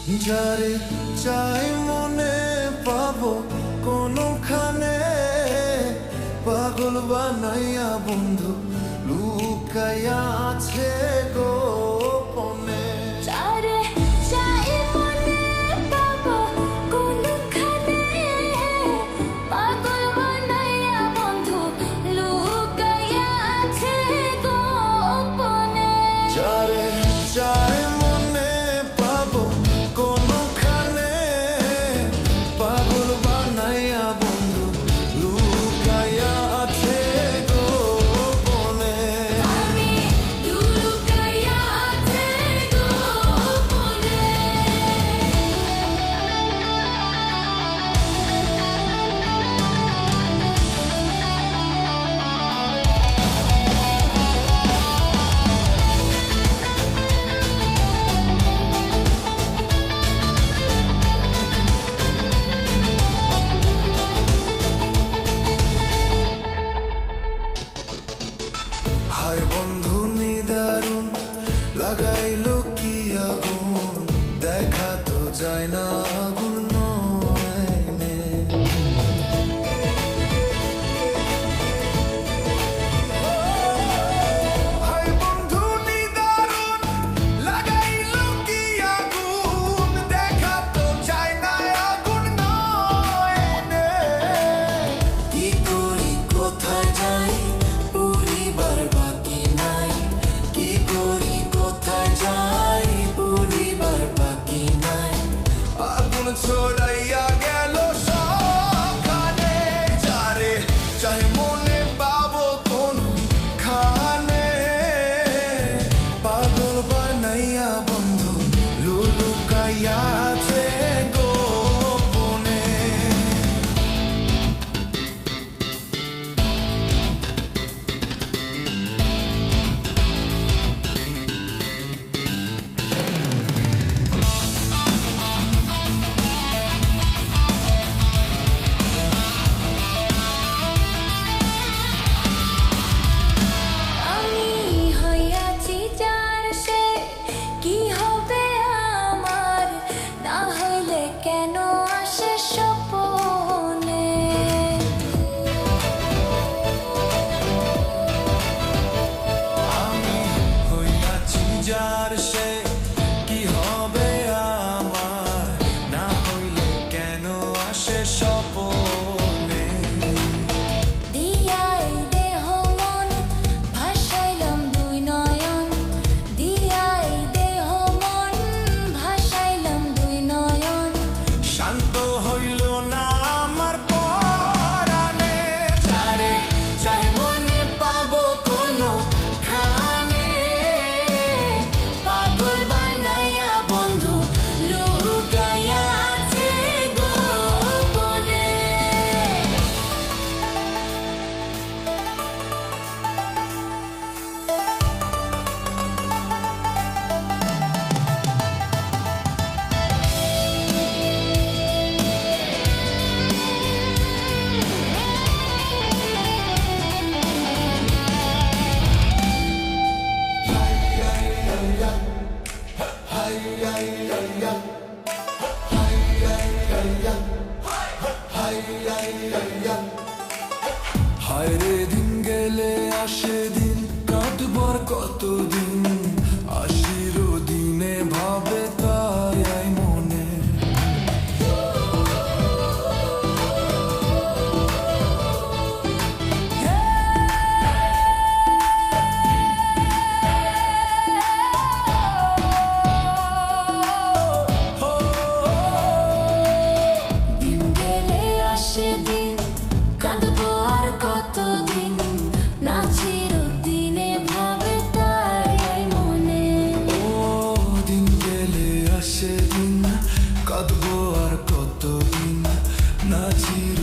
যারে চাই মনে পাবো কোনখানে, পাগল বানাইয়া বন্ধু লুকাইয়া আছে গোপনে। যারে চাই মনে পাবো কোনখানে, পাগল বানাইয়া বন্ধু লুকাইয়া আছে গোপনে। যারে চাই মনে পাবো কোনখানে, পাগল বানাইয়া বন্ধু লুকাইয়া আছে গোপনে। আমি লুকাইয়া আছে গোপনে। হায় বন্ধু নিদারুণ লাগাইলো কি আগুন, দেখা তো যায় না আগুন নয়নে। হায় বন্ধু নিদারুণ লাগাইলো কি আগুন, দেখা তো যায় না আগুন নয়নে। কি করি কোথায় যাই পরিবার বাকি নাই, কি করি কোথায় যাই পরিবার বাকি নাই। আগুন ছড়াইয়া গেল সবখানে, যারে চাই মনে পাবো কোনখানে, পাগল বানাইয়া বন্ধু লুকাইয়া আছে গোপনে। আমি হইয়াছি যার সে, কি হবে আমার, না হইলে কেন আসে স্বপনে। আমি হইয়াছি যার সে, কি হবে আমার, না হইলে কেন আসে স্বপনে। দিয়াই দেহ মন ভাসাইলাম দুই নয়ন, দিয়াই দেহ মন ভাসাইলাম দুই নয়ন। শান্ত হইল না আমার পরাণে, যারে চাই মনে পাবো কোনখানে, পাগল বানাইয়া বন্ধু লুকাইয়া আছে গোপনে। হায় রে দিন গেলে আসে দিন, কাটবার কতদিন, আসির দিনে ভাবে তাই মনে। দিন গেলে আসে দিন, কাঁদবো আর কতদিন, না চিরদিনে ভাবে তাই মনে। ও দিন গেলে আসে দিন, কাঁদবো আর কতদিন, না চির